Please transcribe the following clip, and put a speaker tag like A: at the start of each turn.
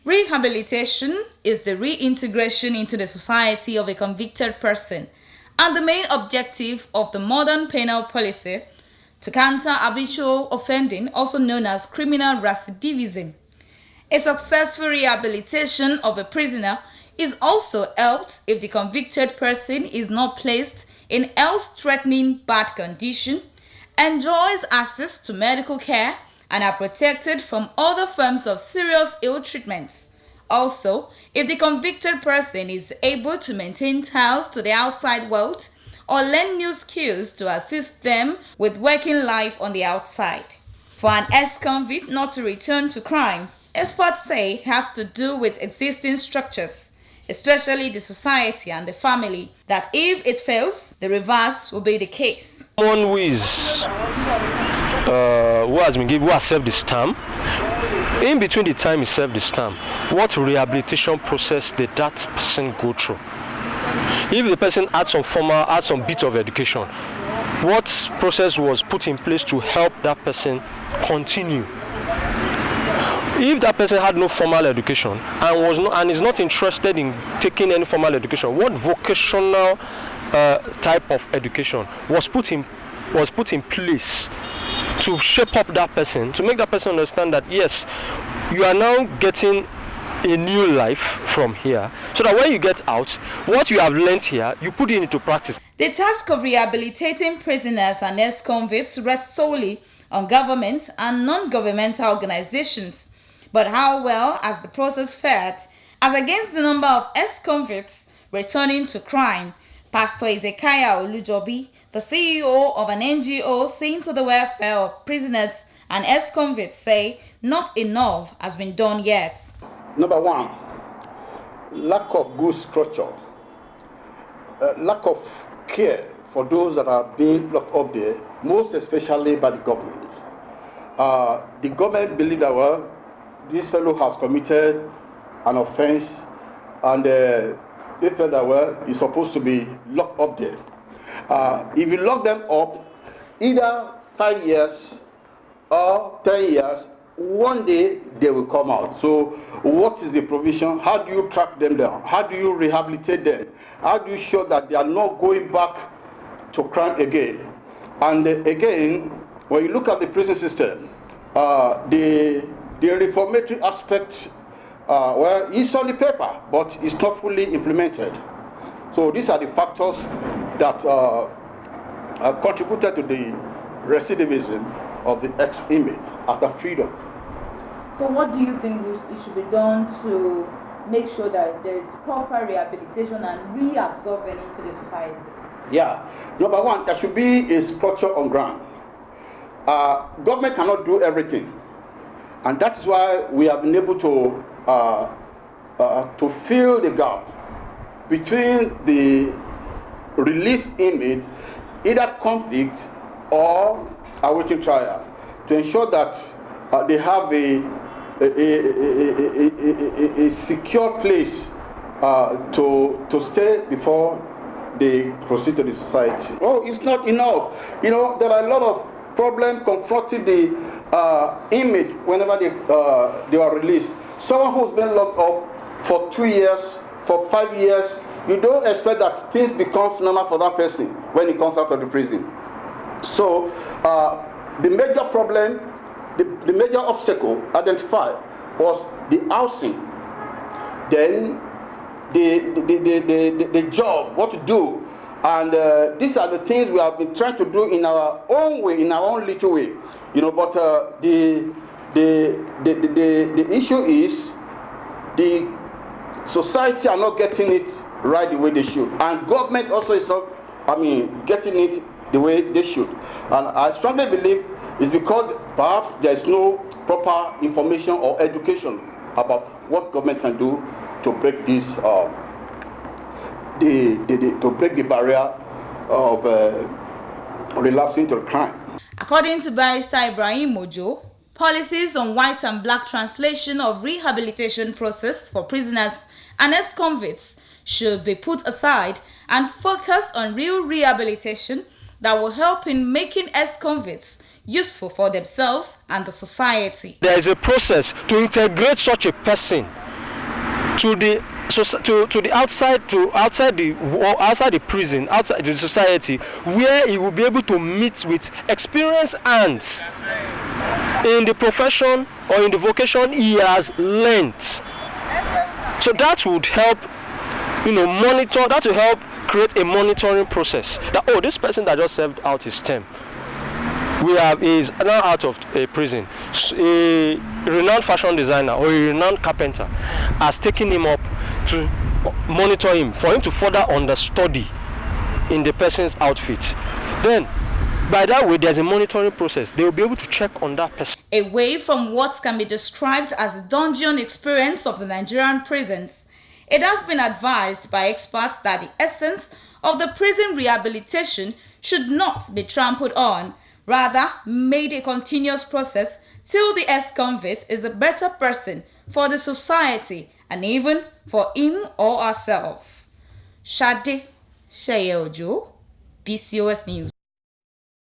A: Rehabilitation is the reintegration into the society of a convicted person, and the main objective of the modern penal policy to counter habitual offending, also known as criminal recidivism. A successful rehabilitation of a prisoner is also helped if the convicted person is not placed in health-threatening bad condition, enjoys access to medical care, and are protected from other forms of serious ill treatments. Also, if the convicted person is able to maintain ties to the outside world or learn new skills to assist them with working life on the outside. For an ex-convict not to return to crime, experts say it has to do with existing structures, especially the society and the family, that if it fails, the reverse will be the case.
B: Someone who has served this term, in between the time he served this term, what rehabilitation process did that person go through? If the person had some bit of education, what process was put in place to help that person continue? If that person had no formal education and is not interested in taking any formal education, what vocational type of education was put in place to shape up that person, to make that person understand that yes, you are now getting a new life from here, so that when you get out, what you have learned here, you put it into practice.
A: The task of rehabilitating prisoners and ex-convicts rests solely on government and non-governmental organizations. But how well has the process fared as against the number of ex-convicts returning to crime? Pastor Ezekiah Olujobi, the CEO of an NGO seen to the welfare of prisoners and ex-convicts, say not enough has been done yet.
C: Number one, lack of good structure, lack of care for those that are being locked up there, most especially by the government. The government believe that, well, this fellow has committed an offense and they felt that, well, he's supposed to be locked up there. If you lock them up, either 5 years or 10 years, one day they will come out. So what is the provision? How do you track them down? How do you rehabilitate them? How do you show that they are not going back to crime again? And again, when you look at the prison system, the reformatory aspect, well, it's on the paper, but it's not fully implemented. So these are the factors that contributed to the recidivism of the ex-inmate after freedom.
A: So what do you think it should be done to make sure that there is proper rehabilitation and reabsorbing into the society?
C: Yeah. Number one, there should be a structure on ground. Government cannot do everything. And that is why we have been able to fill the gap between the released inmate, either convict or awaiting trial, to ensure that they have a secure place to stay before they proceed to the society. Oh, it's not enough. You know, there are a lot of problems confronting the inmate whenever they are released. Someone who's been locked up for 2 years, for 5 years, you don't expect that things becomes normal for that person when he comes out of the prison. So the major problem, the major obstacle identified was the housing, then the job, what to do. And these are the things we have been trying to do in our own way, in our own little way, you know. But the issue is the society are not getting it right the way they should, and government also is not, getting it the way they should. And I strongly believe it's because perhaps there is no proper information or education about what government can do to break this. To break the barrier of relapsing to crime.
A: According to Barrister Ibrahim Mojo, policies on white and black translation of rehabilitation process for prisoners and ex-convicts should be put aside and focus on real rehabilitation that will help in making ex-convicts useful for themselves and the society.
B: There is a process to integrate such a person to the outside the prison, outside the society, where he will be able to meet with experienced hands in the profession or in the vocation he has learned. So that would help, monitor. That will help create a monitoring process. That this person that just served out his term, is now out of a prison. A renowned fashion designer or a renowned carpenter has taken him up to monitor him, for him to further understudy in the person's outfit. Then, by that way, there's a monitoring process. They will be able to check on that person.
A: Away from what can be described as the dungeon experience of the Nigerian prisons, it has been advised by experts that the essence of the prison rehabilitation should not be trampled on, rather made a continuous process till the ex-convict is a better person for the society and even for him or herself. Shade Sheyeojo, BCOS News.